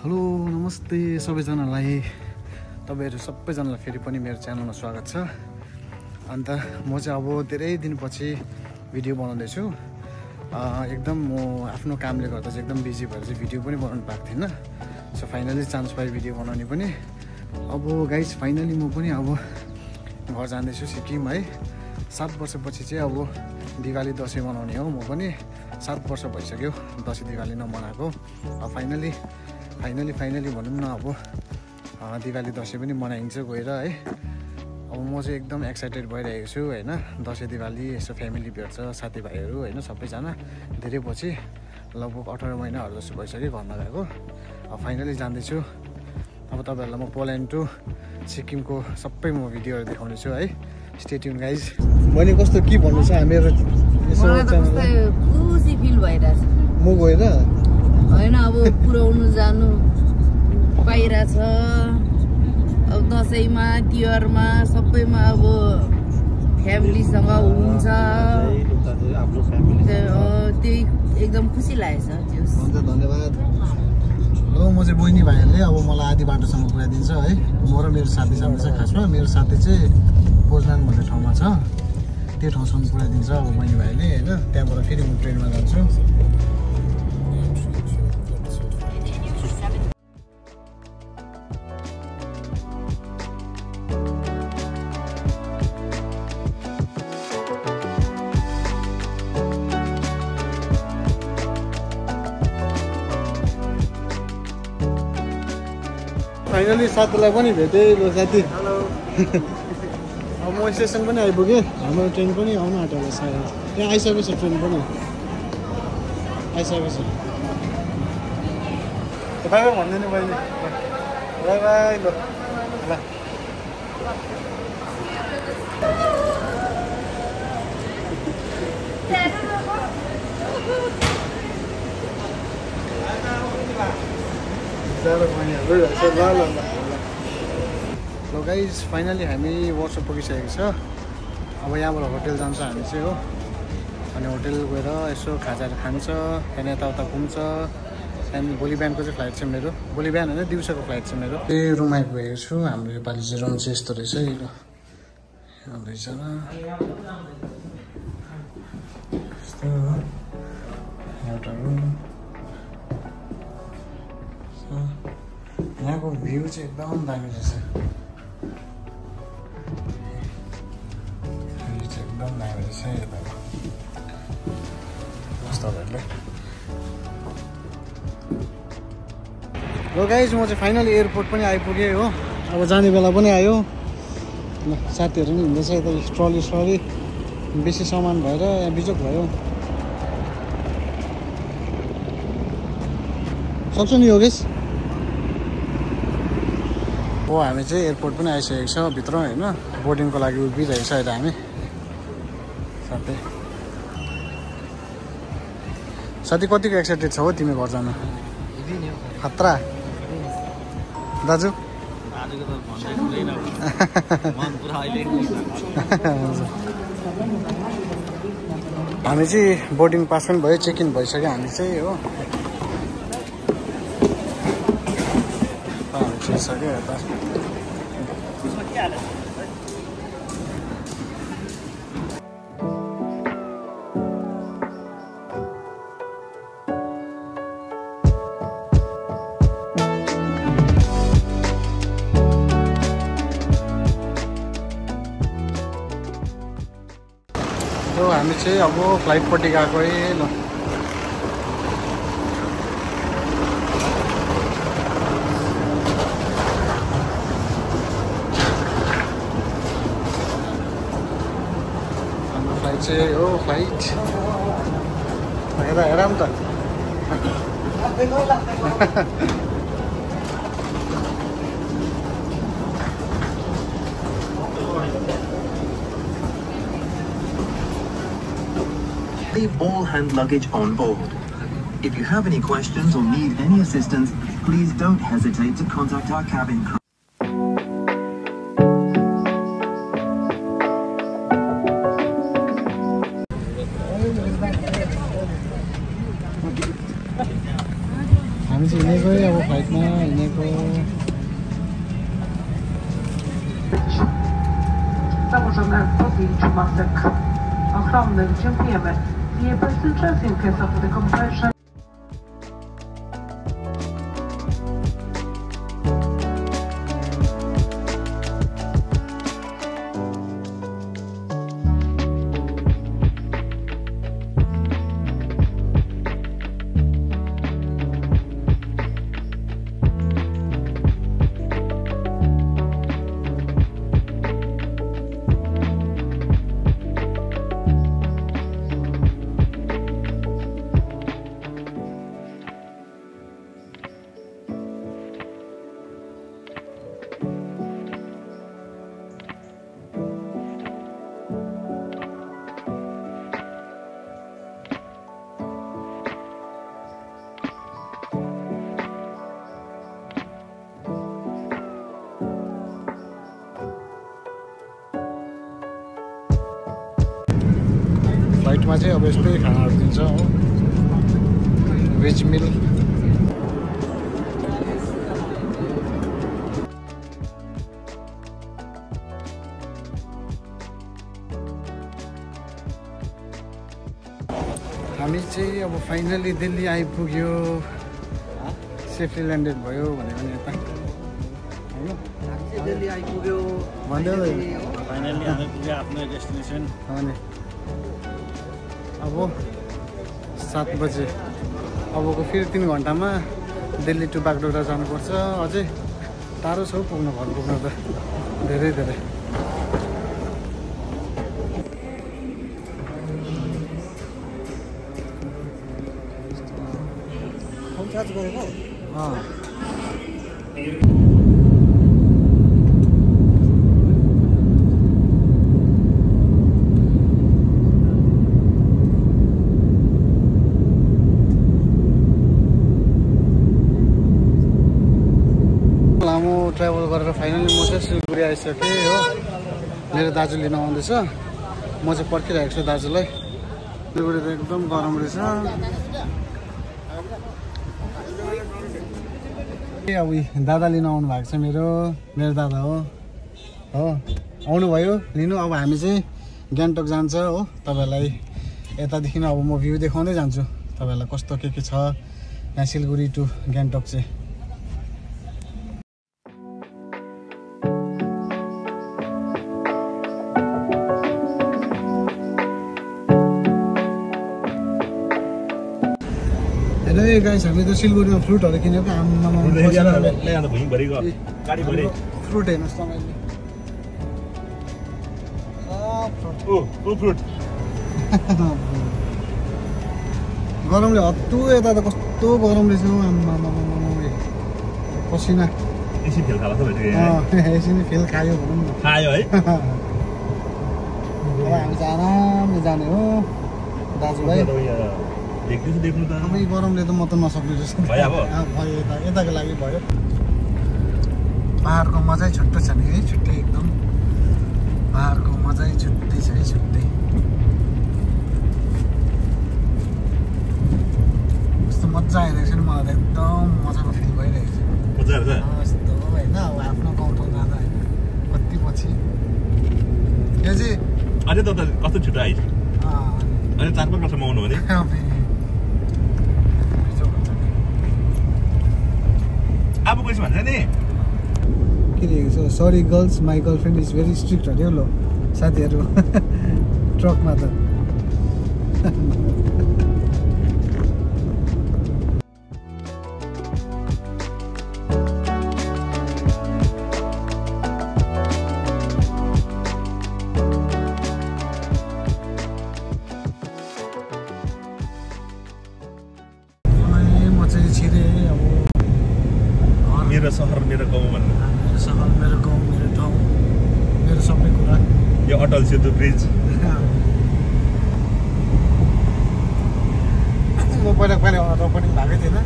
Hello नमस्ते सबैजनालाई तपाईहरु सबैजनालाई फेरि पनि मेरो च्यानलमा स्वागत छ। अन्त म चाहिँ अब धेरै दिनपछि भिडियो बनाउँदै छु। एकदम म आफ्नो कामले गर्दा चाहिँ एकदम बिजी भएर चाहिँ भिडियो पनि बनाउन पाएको थिएन। सो फाइनली चान्स पाएँ भिडियो बनाउने पनि। अब गाइस फाइनली म पनि अब घर जाँदैछु सिक्किम है। 7 वर्षपछि चाहिँ अब दिवाली दसैँ मनाउने हो। म पनि 7 वर्ष भइसक्यो दसैँ दिवाली नमनाएको। अब फाइनली भनौँ न अब दिवाली दसैँ पनि मनाइन्छ गएर है। अब म चाहिँ एकदम एक्साइटेड भइरहेको छु हैन। दसैँ दिवाली यसो फ्यामिली भेट्छ साथीभाइहरू हैन सबैजना। धेरै पछि लगभग 18 महिनाहरू जस्तो भइसक्यो घर नगएको। अब फाइनली जाँदैछु। अब तपाईहरुलाई म पोल्यान्ड टु सिक्किमको सबै म भिडियोहरू देखाउने छु है। Stay tune guys. मैले कस्तो के भन्नु छ मेरो यसो च्यानलमा खुसी फिल भइराछ। म गएर हैन अब पुराउनु जानु पाइराछ। अब दसैँमा तिहारमा सबैमा अब फ्यामिलीसँग हुन्छ। त्यही एकदम खुसी लागेछ। हुन्छ धन्यवाद। ल म चाहिँ बहिनी भाइहरूले अब मलाई आधी बाटोसम्म पुर्याइदिन्छ है। म र मेरो साथी छ खासमा। मेरो साथी चाहिँ पोजनान भन्ने ठाउँमा छ। त्यो ठाउँसम्म पुर्याइदिन्छ अब बहिनी भाइले हैन। त्यहाँबाट फेरि म ट्रेनमा जान्छु। फाइनली साथीलाई पनि भेटेँ। ल साथी हेलो। अब म स्टेसन पनि आइपुगेँ। हाम्रो ट्रेन पनि आउनु आँटेको छ। त्यहाँ आइसकेको छ ट्रेन पनि आइसकेको छ। बाई बाई भन्दैन बहिनी। By by. ल ल ल गाइज फाइनली हामी वर्कसप पुगिसकेको छ। अब यहाँबाट होटल जान्छ हामी चाहिँ हो। अनि होटल गएर यसो खाजाहरू खान्छ। त्यहाँदेखि यताउता घुम्छ। त्यहाँदेखि भोलि बिहानको चाहिँ फ्लाइट छ मेरो। भोलि बिहान होइन दिउँसोको फ्लाइट छ मेरो। त्यही रुम आइपुगेको छु। हाम्रो योपालि चाहिँ रुम चाहिँ यस्तो रहेछ है। रहेछ यस्तो एउटा रुम। यहाँको भ्यू चाहिँ एकदम दामी रहेछ। भ्यू चाहिँ एकदम दामी रहेछ यताको। तपाईँहरूले ल गाइज म चाहिँ फाइनली एयरपोर्ट पनि आइपुगेँ हो। अब जाने बेला पनि आयो। साथीहरू पनि हिँड्दैछ यता ट्रली बेसी सामान भएर यहाँ बिजोक भयो। सक्छ नि योगेश। हो हामी चाहिँ एयरपोर्ट पनि आइसकेको छ भित्र होइन। बोर्डिङको लागि उभिरहेको छ अहिले हामी। साथी कतिको एक्साइटेड छ हो तिमी घर जान? खतरा दाजु। हामी चाहिँ बोर्डिङ पास पनि भयो। चेक इन भइसक्यो हामी चाहिँ हो। सक्यो यता हामी चाहिँ अब फ्लाइटपट्टि गएको है। ल चाहिँ हो फ्लाइट। हेरा नि त। Leave all hand luggage on board. If you have any questions or need any assistance, please don't hesitate to contact our cabin crew. हामी चाहिँ मजाकै अब फ्लाइटमा हिँडेको Założone w podjęciu masek ochronnych. Dziękujemy. Niebezpieczeństwo kierowanych do kompresji. फ्लाइटमा चाहिँ अब यस्तै खानाहरू दिन्छ हो भेज मिल हामी चाहिँ अब फाइनली दिल्ली आइपुग्यो सेफली ल्यान्डेड भयो भन्यो भने यता हैन दिल्ली आइपुग्यो भन्दै फाइनली हामी पुग्यो आफ्नो डेस्टिनेसन अनि अब 7 बजे अबको फेरि 3 घन्टामा दिल्ली टु बागडोग्रा जानुपर्छ अझै टाढो छ पुग्नु घर पुग्नु त धेरै धेरै फोन चार्ज गरेको लामो ट्राभल गरेर फाइनली म चाहिँ सिलगढी आइसकेँ हो मेरो दाजु लिन आउँदैछ म चाहिँ पर्खिरहेको छु दाजुलाई सिलगढी त एकदम गरम रहेछ अब दादा लिन आउनु भएको छ मेरो दादा हो आउनुभयो लिनु अब हामी चाहिँ गान्तोक जान्छ हो तपाईहरुलाई यतादेखि अब म भ्यू देखाउँदै जान्छु तपाईहरुलाई कस्तो के छ यहाँ सिलगढी टु गान्तोक चाहिँ Hey guys, हामी त सिलगढीमा फ्रुटहरु किनेको आम्मामा ल्याएर भुइँभरिको गाडी भरि फ्रुट हेर्नुस् तपाईले फ्रुट गरमले हत्तु यता त कस्तो गरम रहेछ आम्मामा पसिना एसी फेल खाला त भेट्यो एसी नि फेल खायो भनौं न खायो है अब हामी चाहिँ आरामले जाने हो दाजुभाइ देख्नु त अब यो गरमले त म त नसक्ने जस्तो भयो अब भयो यताको लागि भयो पहाडको मजै छुट्टै छ नि है छुट्टै एकदम पहाडको मजै छुट्टै छ है छुट्टै कस्तो मजा आइरहेको छ नि मलाई त एकदम मजाको फिल भइरहेको छ मजा आउँछ यस्तो होइन अब आफ्नो गाउँठाउँ जाँदा होइन कति पछि यो चाहिँ अझै त कस्तो छिटो आइज अझै 4-5 वर्षमा आउनु भने अब कसो भन्छ नि के लेखेको छ sorry girls my girlfriend is very strict अरे ल साथीहरू ट्रकमा त म चाहिँ छिरे अब मेरो सहर मेरो गाउँ भन्नु मेरो सहर मेरो गाउँ मेरो ठाउँ मेरो सबै कुरा यो अटल सेतु ब्रिज म पहिला कहिले अटो पनि भएको थिएन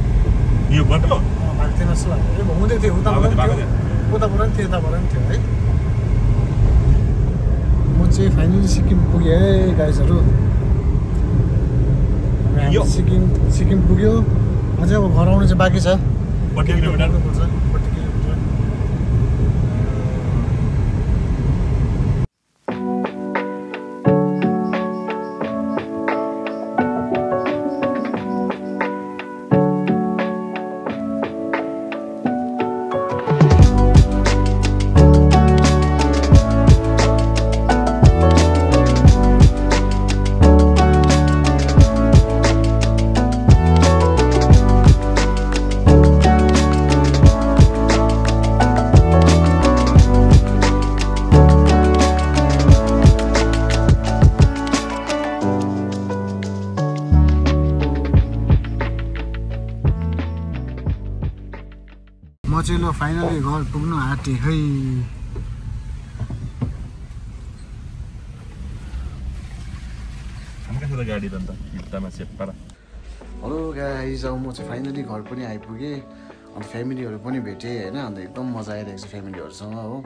यो बाटो भएको थिएन जस्तो लाग्यो हुँदै थियो उताबाट पनि थियो यताबाट पनि थियो है म चाहिँ फाइनली सिक्किम पुगेँ है गाइजहरू सिक्किम पुग्यो अझै अब घर आउनु चाहिँ बाँकी छ 40 किलोमिटर पर्छ 40 किलोमिटर। म चाहिँ ल फाइनली घर पुग्नु आँटेँ है। गाडी त हिप्तामा सेप्पा। हेलो गाइज, अब म चाहिँ फाइनली घर पनि आइपुगेँ। अन्त फ्यामिलीहरू पनि भेटेँ होइन। अन्त एकदम मजा आइरहेको छ फ्यामिलीहरूसँग हो।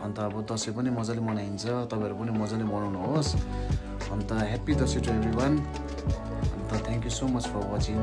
अन्त अब दसैँ पनि मजाले मनाइन्छ, तपाईँहरू पनि मजाले मनाउनुहोस्। And happy Dashain to everyone. And thank you so much for watching.